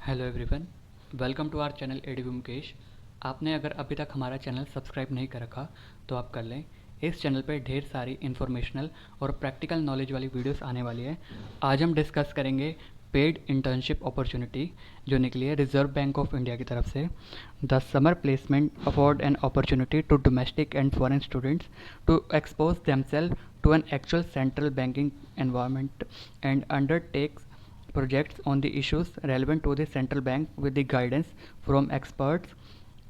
Hello everyone, welcome to our channel ADV Mukesh. आपने अगर अभी तक हमारा चैनल सब्सक्राइब नहीं कर रखा तो आप कर लें। इस चैनल पे ढेर सारी इन्फॉर्मेशनल और प्रैक्टिकल नॉलेज वाली वीडियोस आने वाली है। आज हम डिस्कस करेंगे पेड इंटर्नशिप अपॉर्चुनिटी जो निकली है रिजर्व बैंक ऑफ इंडिया की तरफ से। The summer placement afford an opportunity to domestic and foreign students to expose themselves to an actual central banking environment and undertakes projects on the issues relevant to the central bank with the guidance from experts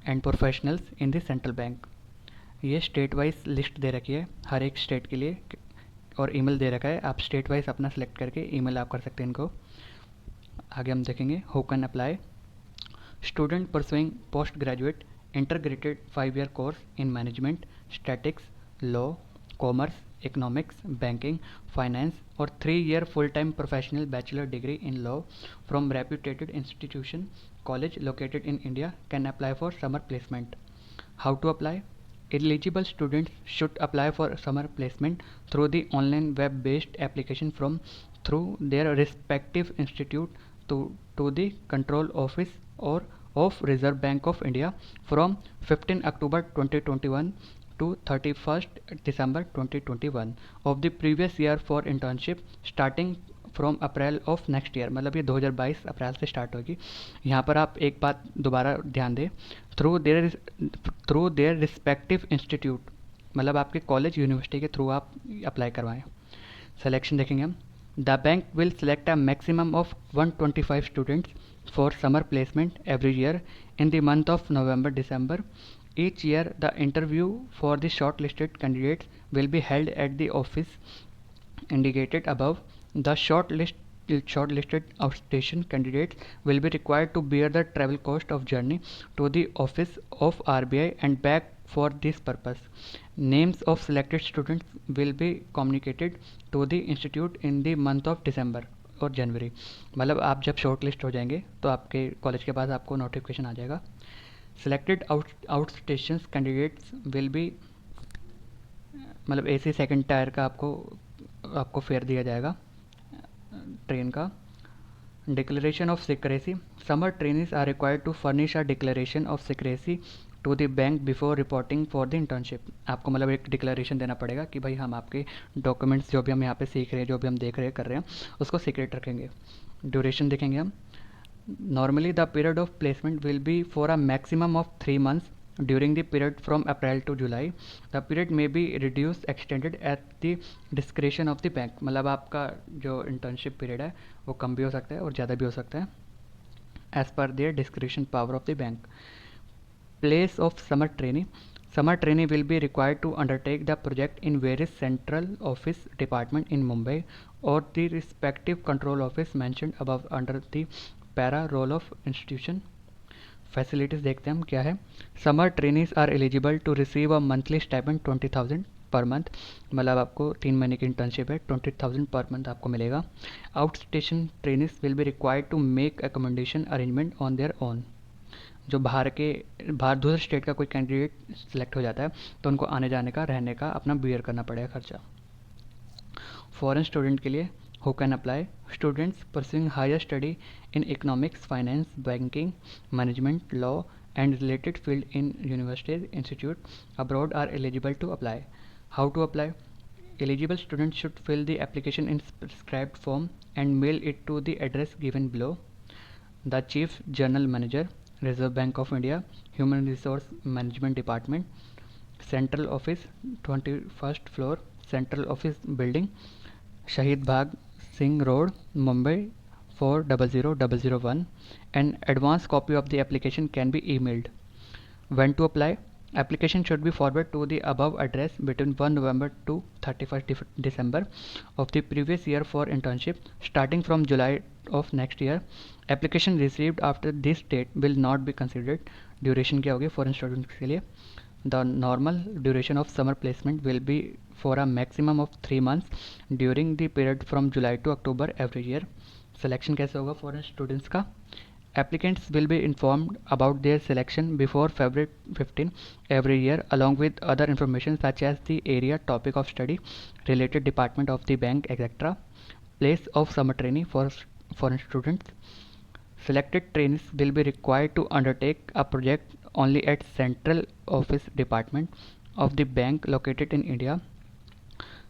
and professionals in the central bank। ये state wise list दे रखी है हर एक state के लिए और email दे रखा है। आप स्टेट वाइज अपना सेलेक्ट करके ईमेल आप कर सकते हैं इनको। आगे हम देखेंगे who can apply. Student pursuing post graduate integrated 5 year course in management statistics law commerce economics banking finance और 3 year full time professional bachelor degree in law from reputed institution college located in India can apply for summer placement. How to apply. Eligible students should apply for summer placement through the online web-based application through their respective institute to the control office or of Reserve Bank of India from 15 October 2021 to 31st December 2021 of the previous year for internship starting from April of next year. मतलब ये 2022 अप्रैल से start होगी। यहाँ पर आप एक बात दोबारा ध्यान दें, थ्रू देयर रिस्पेक्टिव इंस्टीट्यूट, मतलब आपके कॉलेज यूनिवर्सिटी के थ्रू आप अप्लाई करवाएं। सिलेक्शन देखेंगे हम। The bank will select a maximum of 125 students for summer placement every year in the month of November December. Each year, the interview for the shortlisted candidates will be held at the office indicated above. The shortlisted outstation candidates will be required to bear the travel cost of journey to the office of RBI and back for this purpose. Names of selected students will be communicated to the institute in the month of December और जनवरी। मतलब आप जब short list हो जाएंगे तो आपके college के पास आपको नोटिफिकेशन आ जाएगा। Selected outstation candidates will be, मतलब AC सेकंड टायर का आपको फेयर दिया जाएगा ट्रेन का। Declaration of secrecy. Summer trainees are required to furnish a declaration of secrecy to the bank before reporting for the internship. आपको मतलब एक declaration देना पड़ेगा कि भाई हम आपके डॉक्यूमेंट्स जो भी हम यहाँ पे सीख रहे हैं, जो भी हम देख रहे हैं कर रहे हैं, उसको सीक्रेट रखेंगे। ड्यूरेशन देखेंगे हम। Normally, the period of placement will be for a maximum of 3 months during the period from April to July. The period may be reduced, extended at the discretion of the bank। मतलब आपका जो internship period है वो कम भी हो सकता है और ज़्यादा भी हो सकता है as per their discretion power of the bank। Place of summer trainee। Summer trainee will be required to undertake the project in various central office department in Mumbai or the respective control office mentioned above under the para role of institution. Facilities देखते हैं हम क्या है। Summer trainees are eligible to receive a monthly stipend 20,000 per month. मतलब आपको 3 महीने की internship है, 20,000 पर मंथ आपको मिलेगा। Out station trainees will be required to make accommodation arrangement on their own. जो बाहर दूसरे स्टेट का कोई कैंडिडेट सेलेक्ट हो जाता है तो उनको आने जाने का रहने का अपना बियर करना पड़ेगा खर्चा। फॉरेन स्टूडेंट के लिए who can apply। Students pursuing higher study in economics, finance, banking, management, law and related field in universities institute abroad are eligible to apply। How to apply। Eligible students should fill the application in prescribed form and mail it to the address given below। The Chief General Manager, Reserve Bank of India, Human Resource Management Department, Central Office, 21st floor, Central Office Building, Shahid Bagh Singh Road, Mumbai 400001। An advance copy of the application can be emailed। When to apply। Application should be forwarded to the above address between 1 November to 31st December of the previous year for internship starting from July of next year। Application received after this date will not be considered। Duration क्या होगी foreign students के लिए। The normal duration of summer placement will be for a maximum of 3 months during the period from July to October every year। Selection कैसे होगा foreign students का। Applicants will be informed about their selection before February 15 every year along with other information such as the area, topic of study, related department of the bank, etc. Place of summer training for foreign students। Selected trainees will be required to undertake a project only at central office department of the bank located in India.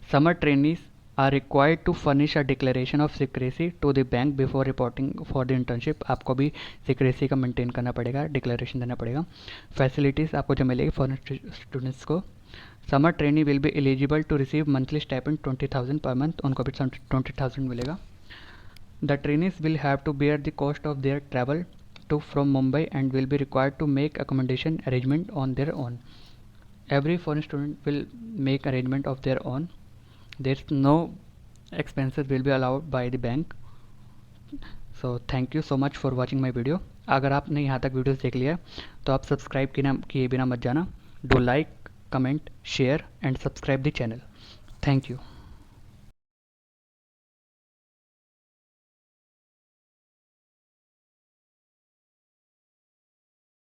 Summer trainees are required to furnish a declaration of secrecy to the bank before reporting for the internship. आपको भी secrecy का maintain करना पड़ेगा, declaration देना पड़ेगा. Facilities आपको जो मिलेगी foreign students को. Summer trainee will be eligible to receive monthly stipend 20,000 per month. उनको भी 20,000 मिलेगा. The trainees will have to bear the cost of their travel to from Mumbai and will be required to make accommodation arrangement on their own. Every foreign student will make arrangement of their own. There's no expenses will be allowed by the bank. So thank you so much for watching my video. अगर आपने यहाँ तक videos देख लिया तो आप subscribe किए बिना मत जाना. Do like, comment, share and subscribe the channel. Thank you.